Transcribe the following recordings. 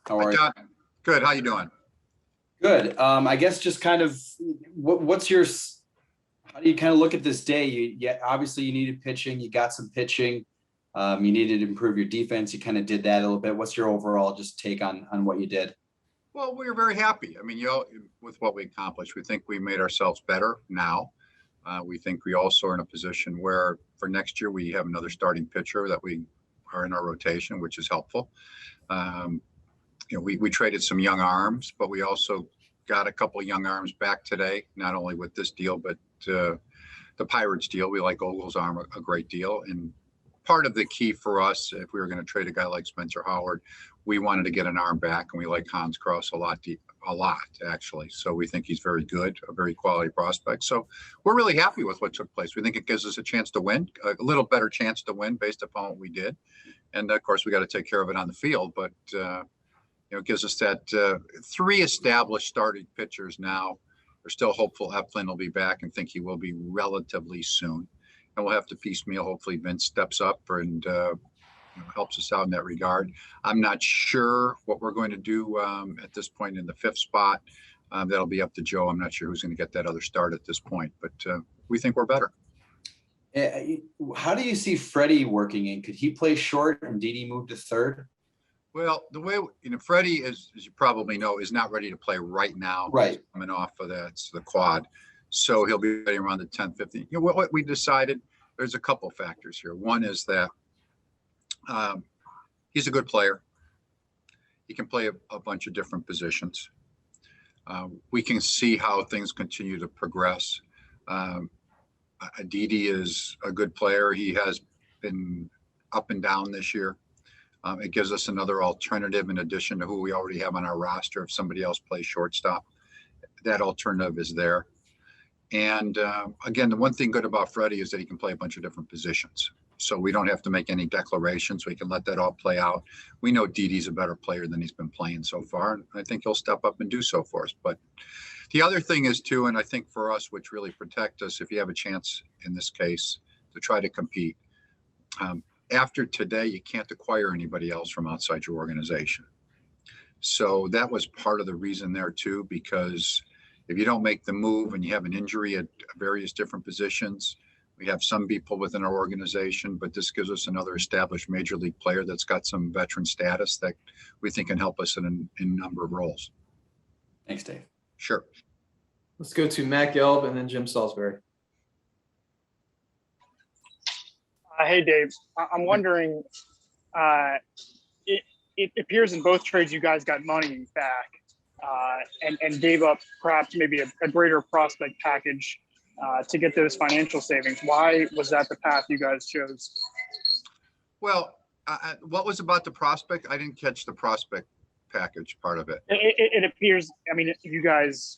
How Hi, are you? John. Good. How you doing? Good. I guess just kind of what's your how do you kind of look at this day? Obviously you needed pitching, you got some pitching, you needed to improve your defense. You kind of did that a little bit. What's your overall just take on what you did? Well, we were very happy. I mean, with what we accomplished, we think we made ourselves better now. We think we also are in a position where for next year we have another starting pitcher that we are in our rotation, which is helpful. Um, we traded some young arms, but we also got a couple of young arms back today, not only with this deal, but the Pirates deal. We like Ogle's arm a great deal. And part of the key for us, if we were going to trade a guy like Spencer Howard, we wanted to get an arm back, and we like Hans Cross a lot, actually. So we think he's very good, a very quality prospect. So we're really happy with what took place. We think it gives us a chance to win, a little better chance to win based upon what we did. And of course, we got to take care of it on the field, but it gives us that three established starting pitchers now. We're still hopeful Eflin will be back and think he will be relatively soon. And we'll have to piecemeal. Hopefully Vince steps up and helps us out in that regard. I'm not sure what we're going to do at this point in the fifth spot. That'll be up to Joe. I'm not sure who's going to get that other start at this point, but we think we're better. How do you see Freddie working in? Could he play short and Didi move to third? Well, the way Freddie, as you probably know, is not ready to play right now. Right. He's coming off of the quad, so he'll be ready around the 10th, 15th. What we decided. There's a couple factors here. One is that he's a good player. He can play a bunch of different positions. We can see how things continue to progress. Didi is a good player. He has been up and down this year. It gives us another alternative in addition to who we already have on our roster. If somebody else plays shortstop, that alternative is there. And again, the one thing good about Freddie is that he can play a bunch of different positions. So we don't have to make any declarations. We can let that all play out. We know Didi's a better player than he's been playing so far. And I think he'll step up and do so for us. But the other thing is too, and I think for us, which really protect us, if you have a chance in this case to try to compete, after today, you can't acquire anybody else from outside your organization. So that was part of the reason there too, because if you don't make the move and you have an injury at various different positions, we have some people within our organization, but this gives us another established major league player that's got some veteran status that we think can help us in a number of roles. Thanks, Dave. Sure. Let's go to Matt Gelb and then Jim Salisbury. Hey, Dave. I'm wondering, it appears in both trades you guys got money back and gave up perhaps maybe a greater prospect package to get those financial savings. Why was that the path you guys chose? Well, what was about the prospect? I didn't catch the prospect package part of it. It appears, I mean, you guys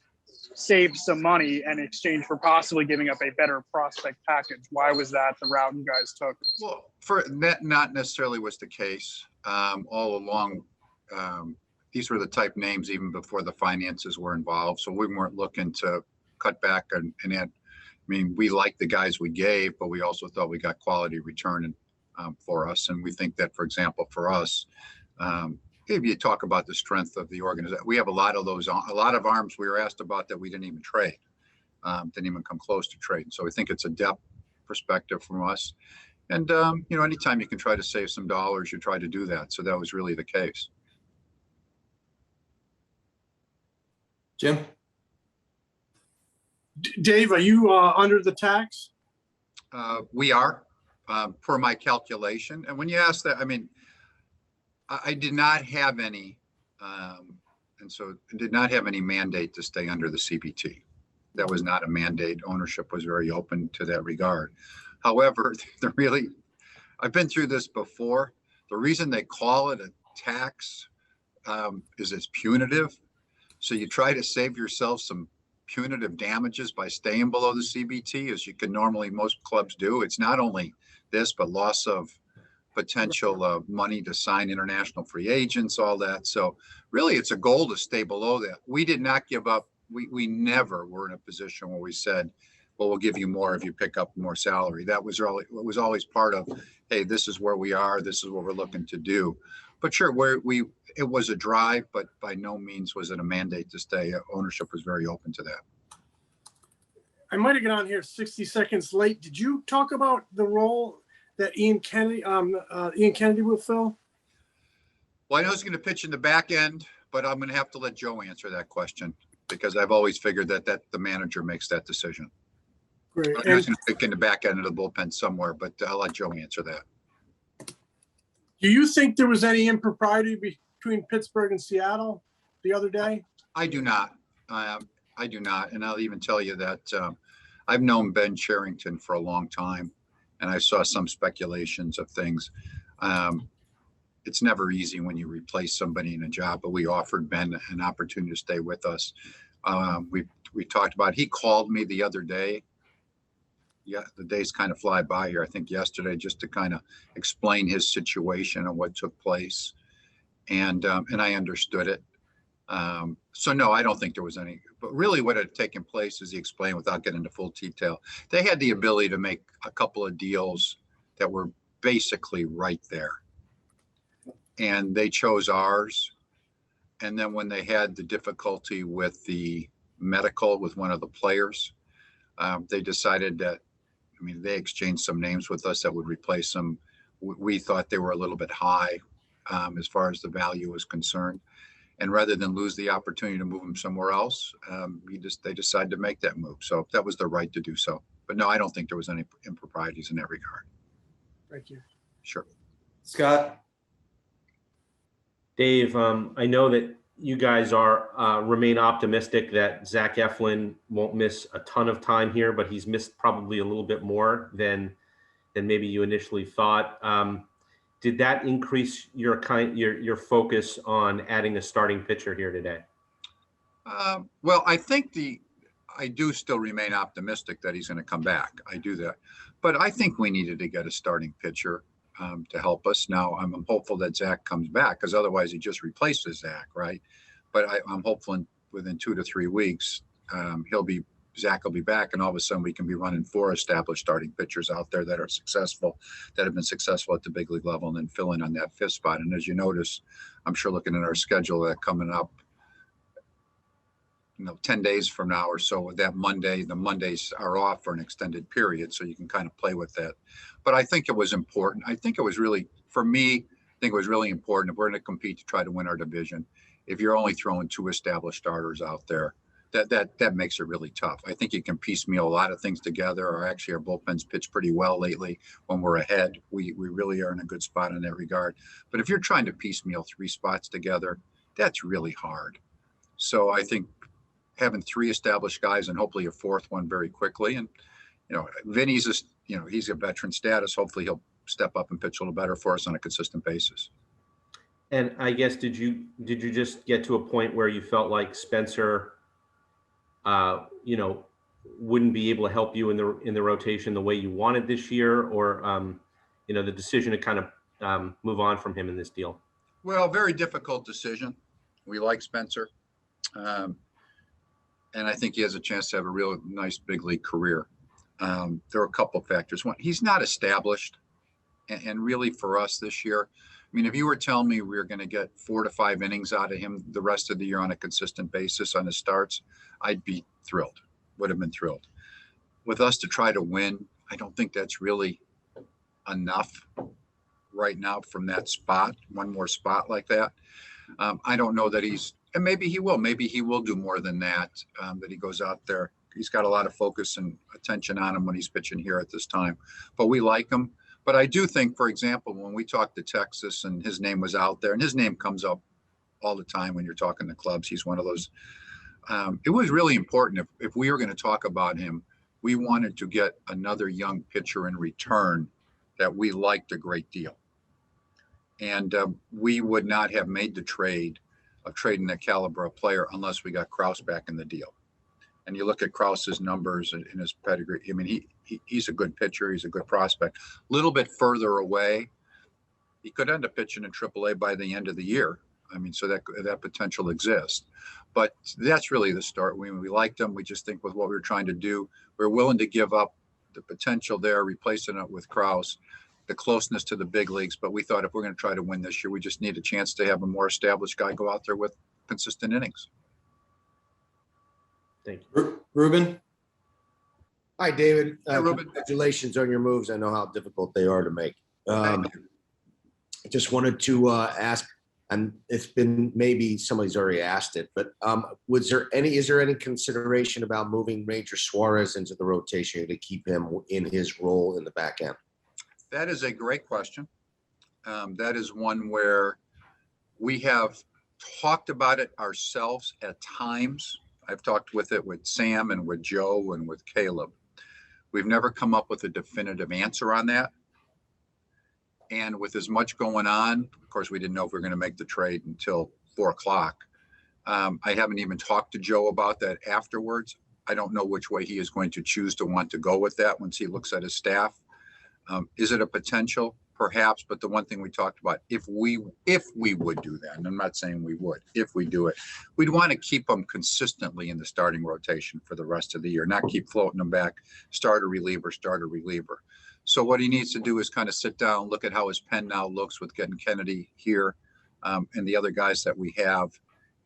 saved some money in exchange for possibly giving up a better prospect package. Why was that the route you guys took? Well, for that not necessarily was the case all along. These were the type names even before the finances were involved. So we weren't looking to cut back and add. I mean, we liked the guys we gave, but we also thought we got quality return for us. And we think that, for example, for us, if you talk about the strength of the organization, we have a lot of arms we were asked about that we didn't even trade, didn't even come close to trading. So we think it's a depth perspective from us. And, anytime you can try to save some dollars, you try to do that. So that was really the case. Jim? Dave, are you under the tax? We are, per my calculation. And when you ask that, I mean, I did not have any, and so did not have any mandate to stay under the CBT. That was not a mandate. Ownership was very open to that regard. However, I've been through this before. The reason they call it a tax is it's punitive. So you try to save yourself some punitive damages by staying below the CBT, as you can normally, most clubs do. It's not only this, but loss of potential money to sign international free agents, all that. So really it's a goal to stay below that. We did not give up. We never were in a position where we said, well, we'll give you more if you pick up more salary. That was always part of, hey, this is where we are. This is what we're looking to do. But sure, it was a drive, but by no means was it a mandate to stay. Ownership was very open to that. I might have got on here 60 seconds late. Did you talk about the role that Ian Kennedy will fill? Well, I know he's going to pitch in the back end, but I'm going to have to let Joe answer that question because I've always figured that the manager makes that decision. Great. I'm going to pick in the back end of the bullpen somewhere, but I'll let Joe answer that. Do you think there was any impropriety between Pittsburgh and Seattle the other day? I do not. I do not. And I'll even tell you that I've known Ben Cherington for a long time, and I saw some speculations of things. It's never easy when you replace somebody in a job, but we offered Ben an opportunity to stay with us. We talked about, he called me the other day. Yeah, the days kind of fly by here. I think yesterday, just to kind of explain his situation and what took place. And I understood it. So no, I don't think there was any, but really what had taken place, as he explained without getting into full detail, they had the ability to make a couple of deals that were basically right there. And they chose ours. And then when they had the difficulty with the medical with one of the players, they decided that, I mean, they exchanged some names with us that would replace them. We thought they were a little bit high as far as the value was concerned. And rather than lose the opportunity to move him somewhere else, they decided to make that move. So that was their right to do so. But no, I don't think there was any improprieties in that regard. Thank you. Sure. Scott? Dave, I know that you guys remain optimistic that Zach Eflin won't miss a ton of time here, but he's missed probably a little bit more than maybe you initially thought. Did that increase your focus on adding a starting pitcher here today? Well, I think I do still remain optimistic that he's going to come back. I do that, but I think we needed to get a starting pitcher to help us. Now I'm hopeful that Zach comes back because otherwise he just replaces Zach, right? But I'm hopeful within 2 to 3 weeks Zach will be back, and all of a sudden we can be running 4 established starting pitchers out there that are successful, that have been successful at the big league level, and then fill in on that 5th spot. And as you notice, I'm sure looking at our schedule that coming up, 10 days from now or so, the Mondays are off for an extended period, so you can kind of play with that. But I think it was important. I think it was really, for me, I think it was really important if we're going to compete to try to win our division. If you're only throwing 2 established starters out there, that makes it really tough. I think you can piecemeal a lot of things together, or actually our bullpen's pitched pretty well lately when we're ahead. We really are in a good spot in that regard. But if you're trying to piecemeal 3 spots together, that's really hard. So I think having 3 established guys and hopefully a 4th one very quickly. And, Vinny's he's a veteran status. Hopefully he'll step up and pitch a little better for us on a consistent basis. And I guess, did you just get to a point where you felt like Spencer, wouldn't be able to help you in the rotation the way you wanted this year, or, the decision to kind of move on from him in this deal? Well, very difficult decision. We like Spencer. And I think he has a chance to have a real nice big league career. There are a couple of factors. One, he's not established. And really for us this year, I mean, if you were telling me we were going to get 4 to 5 innings out of him the rest of the year on a consistent basis on his starts, I'd be thrilled, would have been thrilled. With us to try to win, I don't think that's really enough right now from that spot, one more spot like that. I don't know that and maybe he will do more than that, that he goes out there. He's got a lot of focus and attention on him when he's pitching here at this time, but we like him. But I do think, for example, when we talked to Texas and his name was out there, and his name comes up all the time when you're talking to clubs, he's one of those. It was really important if we were going to talk about him, we wanted to get another young pitcher in return that we liked a great deal. And we would not have made the trade of trading that caliber of player unless we got Krause back in the deal. And you look at Krause's numbers and his pedigree. I mean, he's a good pitcher. He's a good prospect. A little bit further away, he could end up pitching in AAA by the end of the year. I mean, so that potential exists. But that's really the start. We liked him. We just think with what we were trying to do, we're willing to give up the potential there, replacing it with Krause. the closeness to the big leagues. But we thought if we're going to try to win this year, we just need a chance to have a more established guy go out there with consistent innings. Thank you. Ruben? Hi, David. Hey, Ruben. Congratulations on your moves. I know how difficult they are to make. Thank you. I just wanted to ask, and it's been, maybe somebody's already asked it, but is there any consideration about moving Major Suarez into the rotation to keep him in his role in the back end? That is a great question. That is one where we have talked about it ourselves at times. I've talked with Sam and with Joe and with Caleb. We've never come up with a definitive answer on that. And with as much going on, of course, we didn't know if we were going to make the trade until 4 o'clock. I haven't even talked to Joe about that afterwards. I don't know which way he is going to choose to want to go with that once he looks at his staff. Is it a potential? Perhaps, but the one thing we talked about, if we would do that, and I'm not saying we would, if we do it, we'd want to keep them consistently in the starting rotation for the rest of the year, not keep floating them back, starter, reliever. So what he needs to do is kind of sit down, look at how his pen now looks with getting Kennedy here, and the other guys that we have,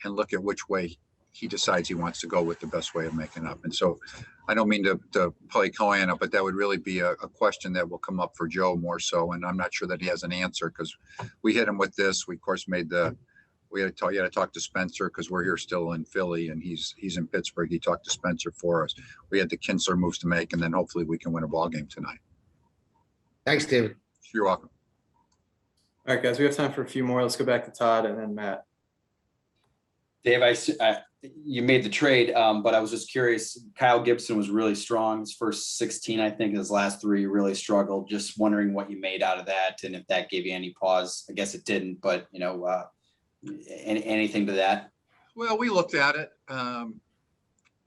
and look at which way he decides he wants to go with the best way of making up. And so I don't mean to play Cohen, but that would really be a question that will come up for Joe more so. And I'm not sure that he has an answer because we hit him with this. We, of course, you had to talk to Spencer because we're here still in Philly and he's in Pittsburgh. He talked to Spencer for us. We had the Kinsler moves to make, and then hopefully we can win a ball game tonight. Thanks, David. You're welcome. All right, guys, we have time for a few more. Let's go back to Todd and then Matt. Dave, you made the trade, but I was just curious. Kyle Gibson was really strong. His first 16, I think, his last 3 really struggled. Just wondering what you made out of that and if that gave you any pause. I guess it didn't, but anything to that? Well, we looked at it.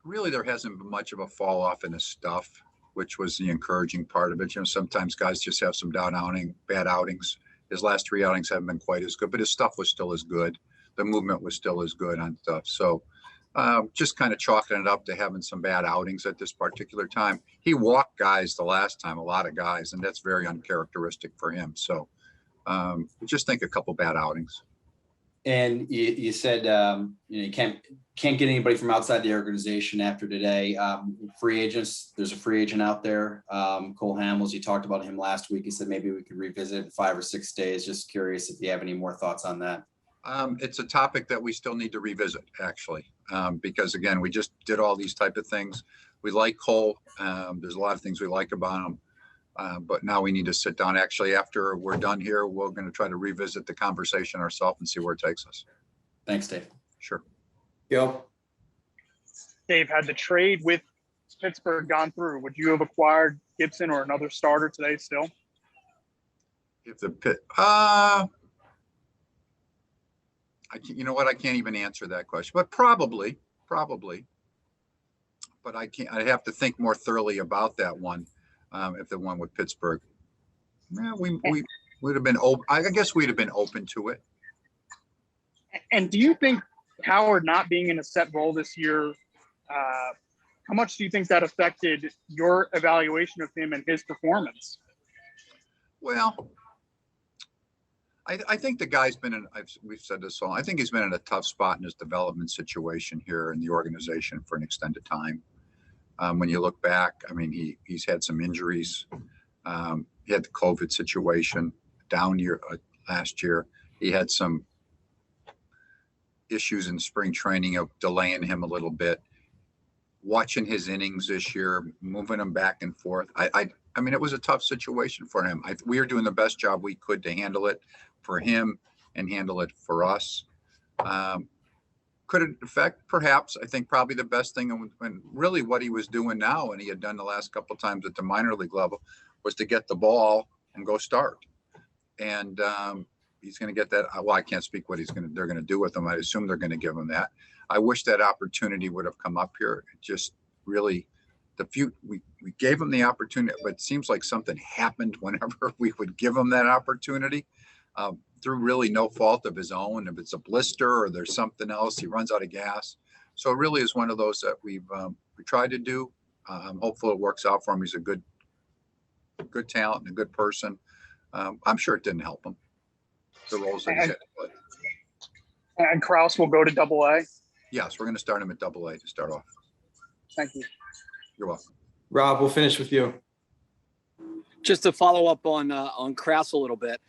Really, there hasn't been much of a fall off in his stuff, which was the encouraging part of it. Sometimes guys just have some bad outings. His last 3 outings haven't been quite as good, but his stuff was still as good. The movement was still as good on stuff. So just kind of chalking it up to having some bad outings at this particular time. He walked guys the last time, a lot of guys, and that's very uncharacteristic for him. So just think a couple bad outings. And you said you can't get anybody from outside the organization after today. Free agents, there's a free agent out there. Cole Hamels, you talked about him last week. He said maybe we could revisit in 5 or 6 days. Just curious if you have any more thoughts on that. It's a topic that we still need to revisit, actually, because, again, we just did all these type of things. We like Cole. There's a lot of things we like about him. But now we need to sit down. Actually, after we're done here, we're going to try to revisit the conversation ourselves and see where it takes us. Thanks, Dave. Sure. Gil? Dave, had the trade with Pittsburgh gone through, would you have acquired Gibson or another starter today still? If the you know what? I can't even answer that question, but probably, but I have to think more thoroughly about that one. If the one with Pittsburgh, yeah, we would have been open. I guess we'd have been open to it. And do you think Howard not being in a set role this year, how much do you think that affected your evaluation of him and his performance? Well, I think the guy's been we've said this all. I think he's been in a tough spot in his development situation here in the organization for an extended time. When you look back, I mean, he's had some injuries. He had the COVID situation down year last year. He had some issues in spring training of delaying him a little bit. Watching his innings this year, moving him back and forth. I mean, it was a tough situation for him. We are doing the best job we could to handle it for him and handle it for us. Could it affect? Perhaps. I think probably the best thing, and really what he was doing now, and he had done the last couple of times at the minor league level, was to get the ball and go start. And he's going to get that. Well, I can't speak what they're going to do with him. I assume they're going to give him that. I wish that opportunity would have come up here. It just really, we gave him the opportunity, but it seems like something happened whenever we would give him that opportunity. Through really no fault of his own. If it's a blister or there's something else, he runs out of gas. So it really is one of those that we tried to do. I'm hopeful it works out for him. He's a good talent and a good person. I'm sure it didn't help him. The roles that he's had to play. And Kraus will go to AA. Yes, we're going to start him at AA to start off. Thank you. You're welcome. Rob, we'll finish with you. Just to follow up on Kraus a little bit,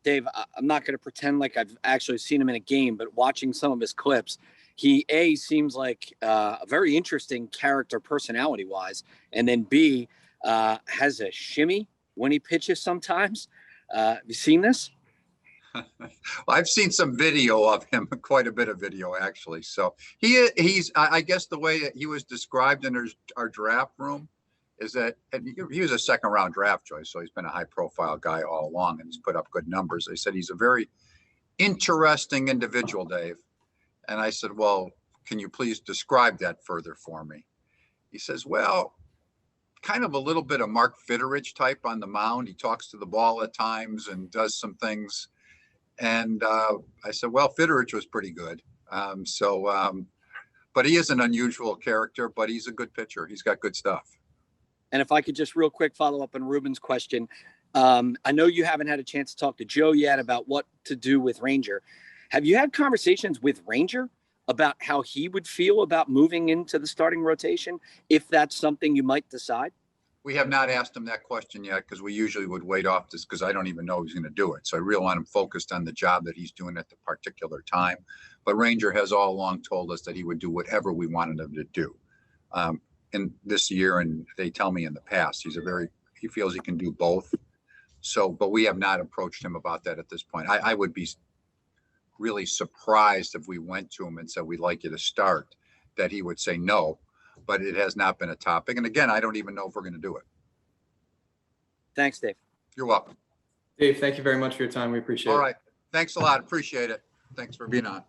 Dave, I'm not going to pretend like I've actually seen him in a game, but watching some of his clips, he seems like a very interesting character personality wise, and then B has a shimmy when he pitches sometimes. Have you seen this? I've seen some video of him, quite a bit of video actually. So he's, I guess the way he was described in our draft room is that he was a second round draft choice. So he's been a high profile guy all along and he's put up good numbers. They said he's a very interesting individual, Dave. And I said, well, can you please describe that further for me? He says, well, kind of a little bit of Mark Fitteridge type on the mound. He talks to the ball at times and does some things. And I said, well, Fitteridge was pretty good. But he is an unusual character, but he's a good pitcher. He's got good stuff. And if I could just real quick follow up on Ruben's question. I know you haven't had a chance to talk to Joe yet about what to do with Ranger. Have you had conversations with Ranger about how he would feel about moving into the starting rotation, if that's something you might decide? We have not asked him that question yet because we usually would wait off this because I don't even know he's going to do it. So I really want him focused on the job that he's doing at the particular time. But Ranger has all along told us that he would do whatever we wanted him to do. In this year, and they tell me in the past, he feels he can do both. So, but we have not approached him about that at this point. I would be really surprised if we went to him and said, we'd like you to start, that he would say no. But it has not been a topic. And again, I don't even know if we're going to do it. Thanks, Dave. You're welcome. Dave, thank you very much for your time. We appreciate it. All right. Thanks a lot. Appreciate it. Thanks for being on.